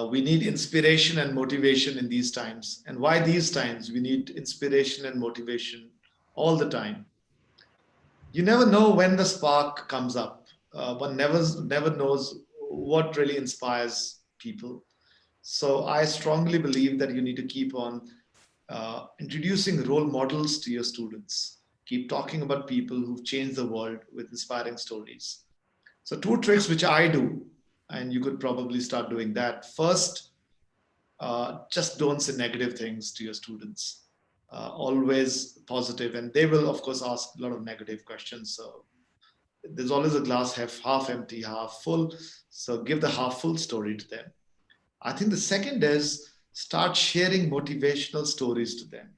Speaker 1: We need inspiration and motivation in these times. And why these times? We need inspiration and motivation all the time. You never know when the spark comes up. One never knows what really inspires people. So I strongly believe that you need to keep on introducing role models to your students. Keep talking about people who've changed the world with inspiring stories. So 2 tricks which I do, and you could probably start doing that. First, just don't say negative things to your students. Always positive, and they will, of course, ask a lot of negative questions. So there's always a glass half empty, half full. So give the half full story to them. I think the second is start sharing motivational stories to them.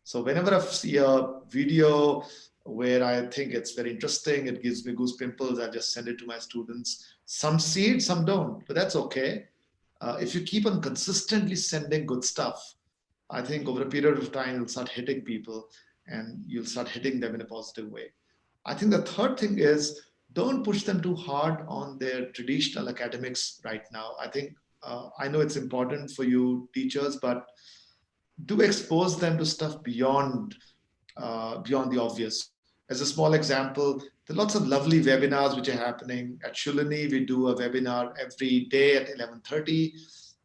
Speaker 1: So whenever I see a video where I think it's very interesting, it gives me goose pimples, I just send it to my students. Some see it, some don't, but that's okay. If you keep on consistently sending good stuff, I think over a period of time, you'll start hitting people and you'll start hitting them in a positive way. I think the third thing is don't push them too hard on their traditional academics right now. I think, I know it's important for you teachers, but do expose them to stuff beyond the obvious. As a small example, there are lots of lovely webinars which are happening. At Shoolini, we do a webinar every day at 11:30.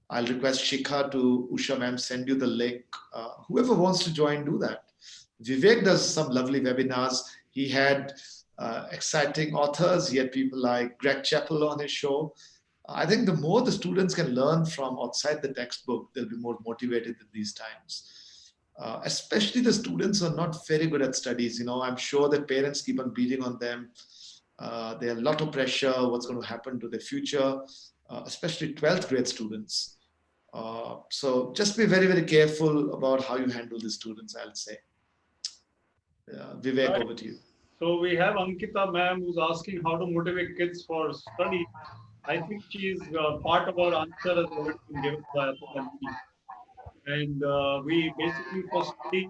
Speaker 1: I'll request Shikha to Usha ma'am send you the link. Whoever wants to join, do that. Vivek does some lovely webinars. He had exciting authors. He had people like Greg Chappell on his show. I think the more the students can learn from outside the textbook, they'll be more motivated in these times. Especially the students who are not very good at studies. You know, I'm sure that parents keep on beating on them. They have a lot of pressure, what's going to happen to their future, especially 12th grade students. So just be very, very careful about how you handle the students, I'll say. Vivek, over to you.
Speaker 3: So we have Ankita ma'am who's asking how to motivate kids for study. I think she's part of our answer has already been given by Atul and me. And we basically for study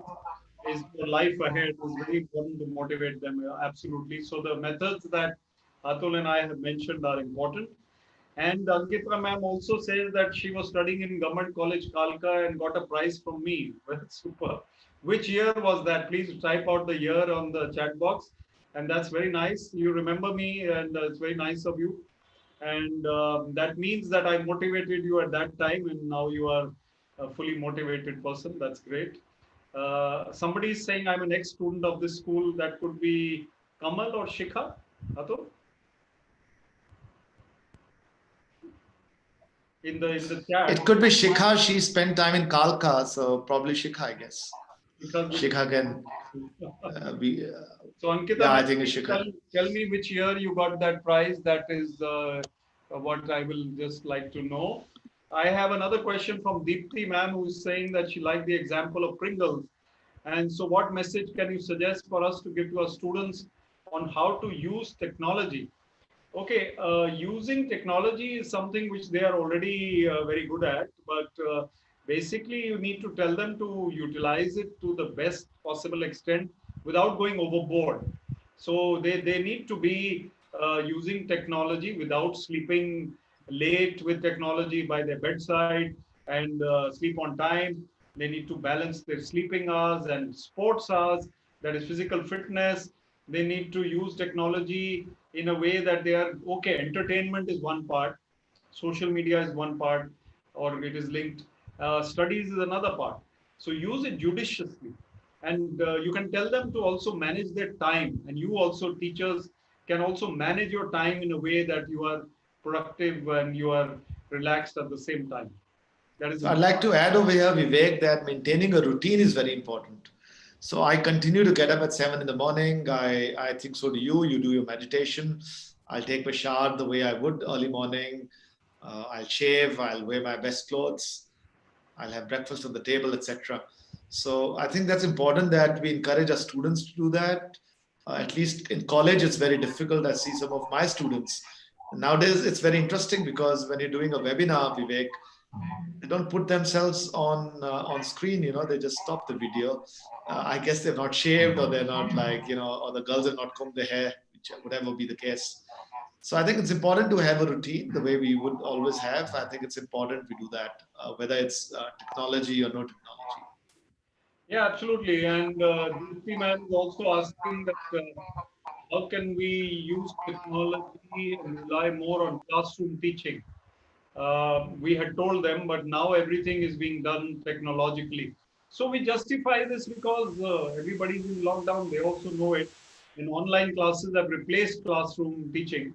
Speaker 3: is the life ahead is very important to motivate them. Absolutely. So the methods that Atul and I have mentioned are important. And Ankita ma'am also says that she was studying in Government College Kalka and got a prize from me. Well, super. Which year was that? Please type out the year on the chat box. And that's very nice. You remember me, and it's very nice of you. And that means that I motivated you at that time, and now you are a fully motivated person. That's great. Somebody is saying I'm an ex-student of this school. That could be Kamal or Shikha. Atul? In the chat.
Speaker 1: It could be Shikha. She spent time in Kalka, so probably Shikha, I guess. Shikha can be.
Speaker 3: So Ankita,
Speaker 1: yeah, I think it's Shikha.
Speaker 3: Tell me which year you got that prize. That is what I will just like to know. I have another question from Deepthi ma'am, who is saying that she liked the example of Pringles. And so what message can you suggest for us to give to our students on how to use technology? Okay, using technology is something which they are already very good at, but basically you need to tell them to utilize it to the best possible extent without going overboard. So they need to be using technology without sleeping late with technology by their bedside and sleep on time. They need to balance their sleeping hours and sports hours, that is physical fitness. They need to use technology in a way that they are okay. Entertainment is one part, social media is one part, or it is linked. Studies is another part. So use it judiciously, and you can tell them to also manage their time. And you also, teachers, can also manage your time in a way that you are productive and you are relaxed at the same time. That is
Speaker 1: So I'd like to add over here, Vivek, that maintaining a routine is very important. So I continue to get up at 7 in the morning. I think so do you. You do your meditation. I'll take my shower the way I would early morning. I'll shave. I'll wear my best clothes. I'll have breakfast on the table, etc. So I think that's important that we encourage our students to do that. At least in college, it's very difficult. I see some of my students. Nowadays, it's very interesting because when you're doing a webinar, Vivek, they don't put themselves on screen. They just stop the video. I guess they're not shaved, or they're not like, or the girls have not combed their hair, whatever be the case. So I think it's important to have a routine the way we would always have. I think it's important we do that, whether it's technology or no technology.
Speaker 3: Yeah, absolutely. And Dipti man is also asking that how can we use technology and rely more on classroom teaching? We had told them, but now everything is being done technologically. So we justify this because everybody's in lockdown. They also know it. And online classes have replaced classroom teaching.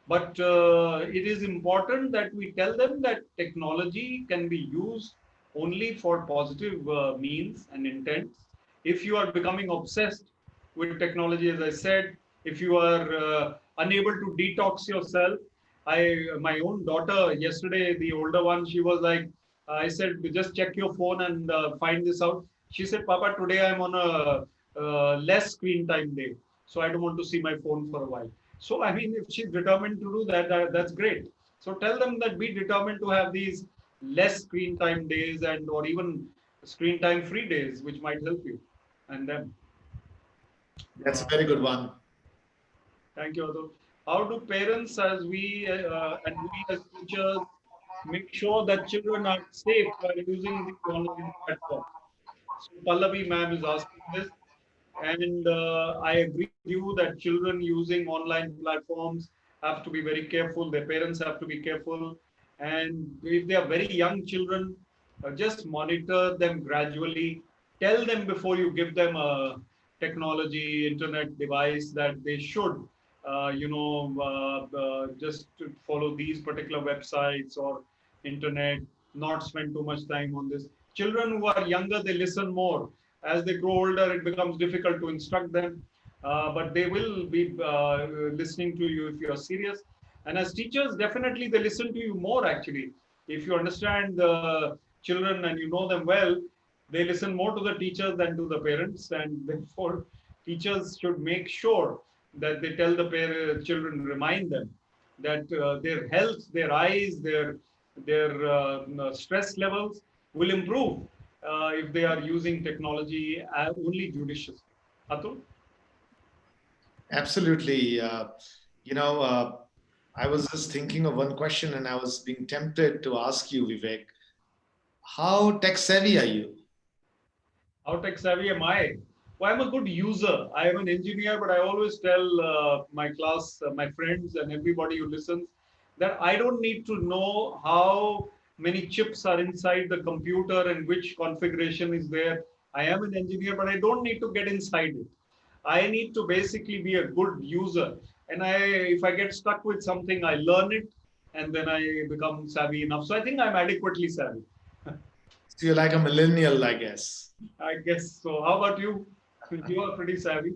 Speaker 3: But it is important that we tell them that technology can be used only for positive means and intents. If you are becoming obsessed with technology, as I said, if you are unable to detox yourself, my own daughter yesterday, the older one, she was like, I said, just check your phone and find this out. She said, Papa, today I'm on a less screen time day, so I don't want to see my phone for a while. So, I mean, if she's determined to do that, that's great. So tell them that be determined to have these less screen time days and or even screen time free days, which might help you and them.
Speaker 1: That's a very good one.
Speaker 3: Thank you, Atul. How do parents, as we and we as teachers, make sure that children are safe while using the online platform? So Pallavi ma'am is asking this. And I agree with you that children using online platforms have to be very careful. Their parents have to be careful. And if they are very young children, just monitor them gradually. Tell them before you give them a technology, internet device that they should, just to follow these particular websites or internet, not spend too much time on this. Children who are younger, they listen more. As they grow older, it becomes difficult to instruct them, but they will be listening to you if you are serious. And as teachers, definitely they listen to you more actually. If you understand the children and you know them well, they listen more to the teachers than to the parents. And therefore, teachers should make sure that they tell the children, remind them that their health, their eyes, their stress levels will improve if they are using technology only judiciously. Atul?
Speaker 1: Absolutely. I was just thinking of one question and I was being tempted to ask you, Vivek, how tech savvy are you?
Speaker 3: How tech savvy am I? Well, I'm a good user. I am an engineer, but I always tell my class, my friends, and everybody who listens that I don't need to know how many chips are inside the computer and which configuration is there. I am an engineer, but I don't need to get inside it. I need to basically be a good user. And if I get stuck with something, I learn it and then I become savvy enough. So I think I'm adequately savvy.
Speaker 1: So you're like a millennial, I guess.
Speaker 3: I guess so. How about you? You are pretty savvy.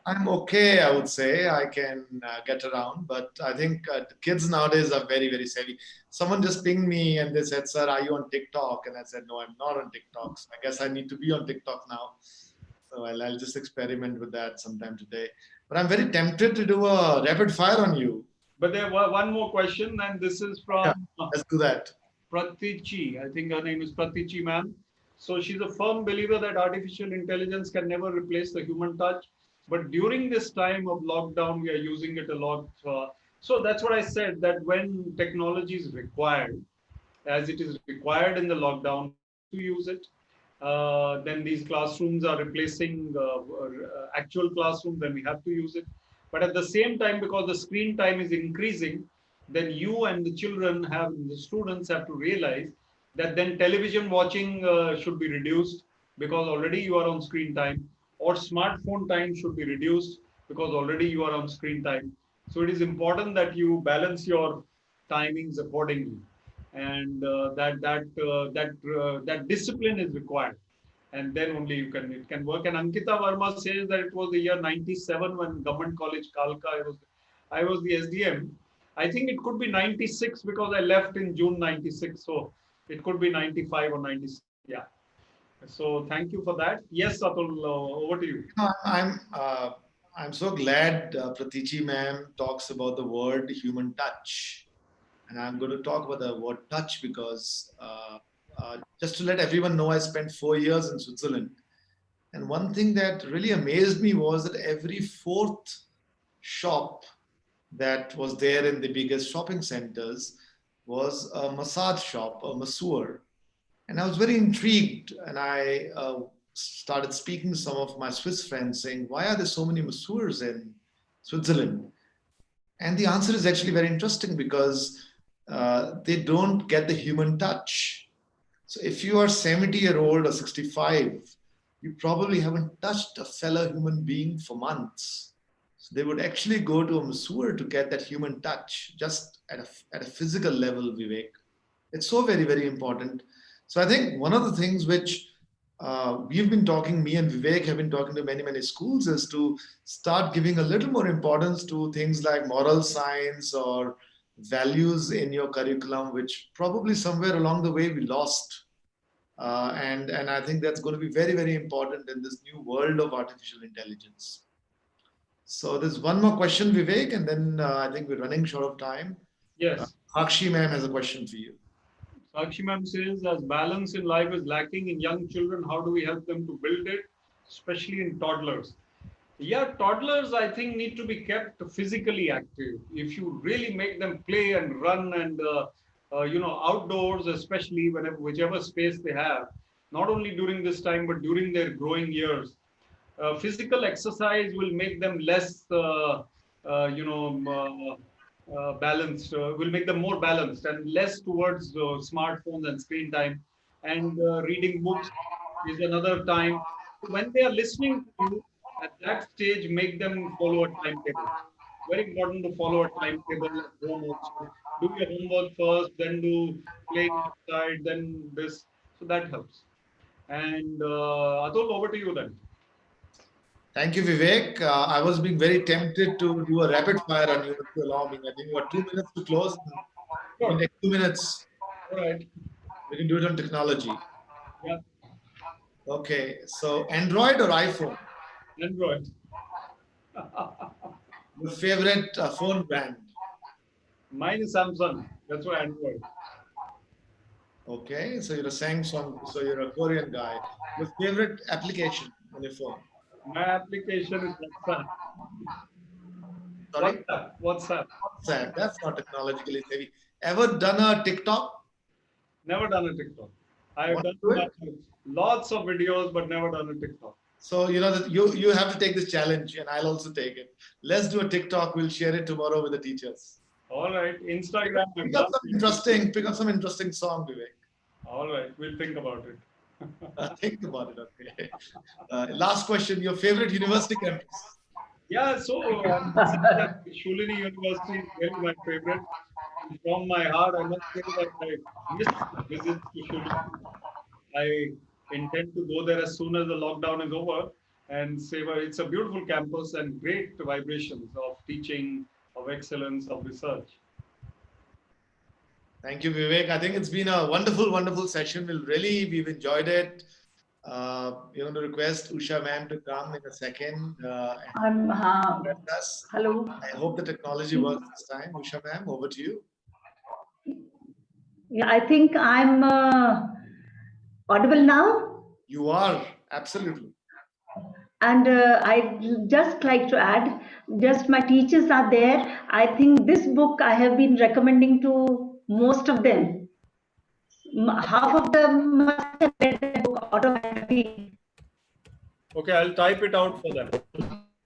Speaker 1: I'm okay, I would say. I can get around, but I think the kids nowadays are very, very savvy. Someone just pinged me and they said, "Sir, are you on TikTok?" And I said, "No, I'm not on TikTok. So I guess I need to be on TikTok now." So I'll just experiment with that sometime today. But I'm very tempted to do a rapid fire on you.
Speaker 3: But there were one more question, and this is from
Speaker 1: Yeah, let's do that.
Speaker 3: Pratichi. I think her name is Pratichi, ma'am. So she's a firm believer that artificial intelligence can never replace the human touch. But during this time of lockdown, we are using it a lot. So that's what I said, that when technology is required, as it is required in the lockdown, we have to use it. Then these classrooms are replacing actual classrooms, then we have to use it. But at the same time, because the screen time is increasing, then you and the children have, the students have to realize that then television watching should be reduced because already you are on screen time, or smartphone time should be reduced because already you are on screen time. So it is important that you balance your timings accordingly, and that discipline is required, and then only it can work. And Ankita Verma says that it was the year 97 when Government College Kalka, I was the SDM. I think it could be 96 because I left in June 96, so it could be 95 or 96. Yeah. So thank you for that. Yes, Atul, over to you.
Speaker 1: No, I'm so glad Pratichi ma'am talks about the word human touch. And I'm going to talk about the word touch because just to let everyone know, I spent 4 years in Switzerland. And one thing that really amazed me was that every fourth shop that was there in the biggest shopping centers was a massage shop, a masseur. And I was very intrigued, and I started speaking to some of my Swiss friends saying, "Why are there so many masseurs in Switzerland?" And the answer is actually very interesting because they don't get the human touch. So if you are 70-year-old or 65, you probably haven't touched a fellow human being for months. So they would actually go to a masseur to get that human touch just at a physical level, Vivek. It's so very, very important. So I think one of the things which we've been talking, me and Vivek have been talking to many, many schools, is to start giving a little more importance to things like moral science or values in your curriculum, which probably somewhere along the way we lost. And I think that's going to be very, very important in this new world of artificial intelligence. So there's one more question, Vivek, and then I think we're running short of time.
Speaker 3: Yes.
Speaker 1: Akshi ma'am has a question for you.
Speaker 3: Sakshi ma'am says, as balance in life is lacking in young children, how do we help them to build it, especially in toddlers? Yeah, toddlers, I think, need to be kept physically active. If you really make them play and run and, outdoors, especially whenever, whichever space they have, not only during this time, but during their growing years, physical exercise will make them less, balanced, will make them more balanced and less towards smartphones and screen time. And reading books is another time. When they are listening to you, at that stage, make them follow a timetable. Very important to follow a timetable at home also. Do your homework first, then do playing outside, then this. So that helps. And Atul, over to you then.
Speaker 1: Thank you, Vivek. I was being very tempted to do a rapid fire on you if you allow me. I think you got 2 minutes to close. We can take 2 minutes.
Speaker 3: All right.
Speaker 1: We can do it on technology.
Speaker 3: Yeah.
Speaker 1: Okay. So Android or iPhone?
Speaker 3: Android.
Speaker 1: Your favorite phone brand?
Speaker 3: Mine is Samsung. That's why Android.
Speaker 1: Okay. So you're a Samsung. So you're a Korean guy. Your favorite application on your phone?
Speaker 3: My application is WhatsApp.
Speaker 1: Sorry?
Speaker 3: WhatsApp.
Speaker 1: WhatsApp. That's not technologically savvy. Ever done a TikTok?
Speaker 3: Never done a TikTok. I've
Speaker 1: Want
Speaker 3: done
Speaker 1: to do it?
Speaker 3: lots of videos, but never done a TikTok.
Speaker 1: So you know that you have to take this challenge, and I'll also take it. Let's do a TikTok. We'll share it tomorrow with the teachers.
Speaker 3: All right. Instagram.
Speaker 1: Pick up some interesting. Pick up some interesting song, Vivek.
Speaker 3: All right. We'll think about it.
Speaker 1: Think about it. Okay. Last question. Your favorite university campus?
Speaker 3: Yeah. So Shoolini University is really my favorite. From my heart, I must say that I miss visits to Shoolini. I intend to go there as soon as the lockdown is over and savor. It's a beautiful campus and great vibrations of teaching, of excellence, of research.
Speaker 1: Thank you, Vivek. I think it's been a wonderful, wonderful session. We've enjoyed it. We're going to request Usha ma'am to come in a second.
Speaker 2: Hello.
Speaker 1: I hope the technology works this time. Usha ma'am, over to you.
Speaker 2: Yeah, I think I'm audible now.
Speaker 1: You are, absolutely.
Speaker 2: And I'd just like to add, just my teachers are there. I think this book I have been recommending to most of them. Half of them must have read the book automatically.
Speaker 3: Okay, I'll type it out for them.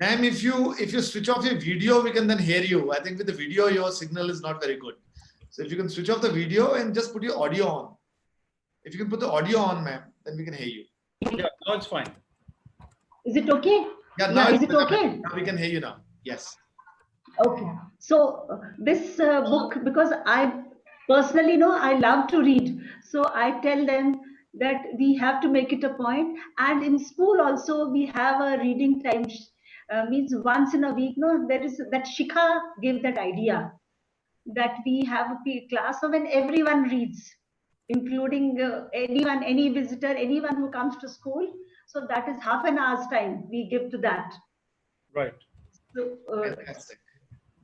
Speaker 1: Ma'am, if you switch off your video, we can then hear you. I think with the video, your signal is not very good. So if you can switch off the video and just put your audio on. If you can put the audio on, ma'am, then we can hear you.
Speaker 3: Yeah, now it's fine.
Speaker 2: Is it okay?
Speaker 1: Yeah, now
Speaker 2: is it okay?
Speaker 1: Now we can hear you now. Yes.
Speaker 2: Okay. So this book, because I personally know I love to read. So I tell them that we have to make it a point. And in school also, we have a reading time, means once in a week. No, there is that Shikha gave that idea that we have a class of when everyone reads, including anyone, any visitor, anyone who comes to school. So that is half an hour's time we give to that.
Speaker 3: Right.
Speaker 2: So,
Speaker 1: Fantastic.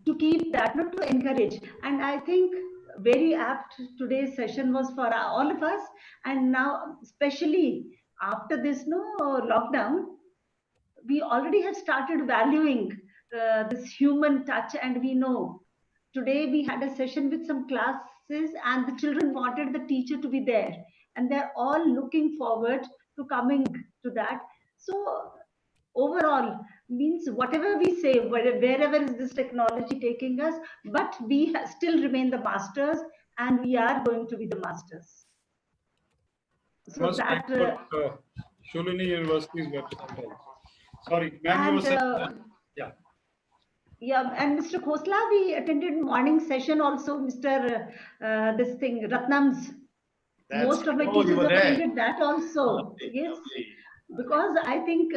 Speaker 2: to keep that, not to encourage. And I think very apt today's session was for all of us. And now, especially after this lockdown, we already have started valuing this human touch. And we know today we had a session with some classes and the children wanted the teacher to be there. And they're all looking forward to coming to that. So overall, means whatever we say, wherever is this technology taking us, but we still remain the masters and we are going to be the masters. So that
Speaker 3: Shoolini University's website. Sorry, ma'am, you were saying, yeah.
Speaker 2: Yeah, and Mr. Khosla, we attended morning session also, Mr. This thing, Ratnam's. Most of my teachers have attended that also.
Speaker 1: Lovely,
Speaker 2: yes.
Speaker 1: Lovely.
Speaker 2: Because I think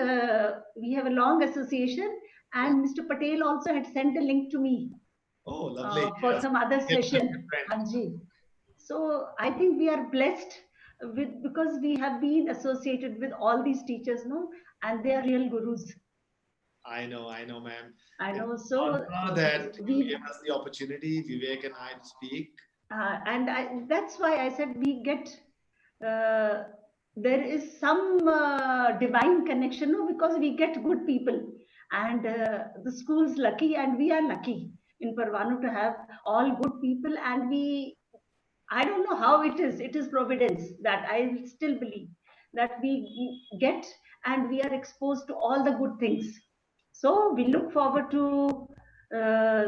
Speaker 2: we have a long association, and Mr. Patel also had sent a link to me.
Speaker 1: Oh, lovely.
Speaker 2: For some other session. Anji. So I think we are blessed because we have been associated with all these teachers, no, and they are real gurus.
Speaker 1: I know, ma'am.
Speaker 2: I know. So
Speaker 1: that you gave us the opportunity, Vivek and I, to speak.
Speaker 2: And that's why I said we get. There is some divine connection, no? Because we get good people, and the school's lucky, and we are lucky in Parvanu to have all good people. And I don't know how it is providence that I still believe that we get and we are exposed to all the good things. So we look forward to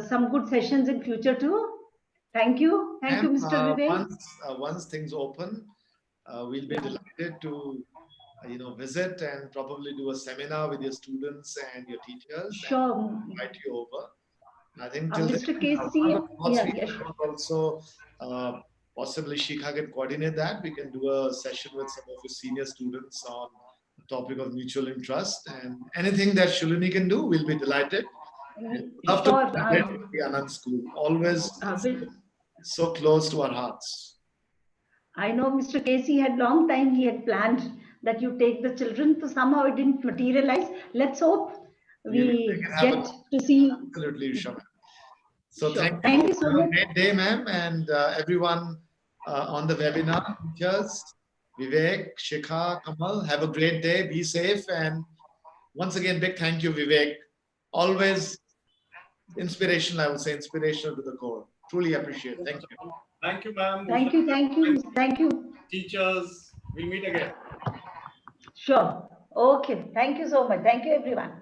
Speaker 2: some good sessions in future too. Thank you, Mr. Vivek.
Speaker 1: Once things open, we'll be delighted to visit and probably do a seminar with your students and your teachers.
Speaker 2: Sure.
Speaker 1: And invite you over. I think till
Speaker 2: Mr. Casey,
Speaker 1: also possibly Shikha can coordinate that. We can do a session with some of your senior students on the topic of mutual interest, and anything that Shoolini can do, we'll be delighted. Love to the Anand School. Always so close to our hearts.
Speaker 2: I know Mr. Casey had long time he had planned that you take the children, so somehow it didn't materialize. Let's hope we get to see.
Speaker 1: Absolutely, Usha. So
Speaker 2: sure.
Speaker 1: Thank you
Speaker 2: so much.
Speaker 1: Great day, ma'am, and everyone on the webinar, teachers, Vivek, Shikha, Kamal, have a great day. Be safe, and once again, big thank you, Vivek. Always inspirational, I would say, inspirational to the core. Truly appreciate it. Thank you.
Speaker 3: Thank you, ma'am.
Speaker 2: Thank you.
Speaker 3: Teachers, we'll meet again.
Speaker 2: Sure. Okay. Thank you so much. Thank you, everyone.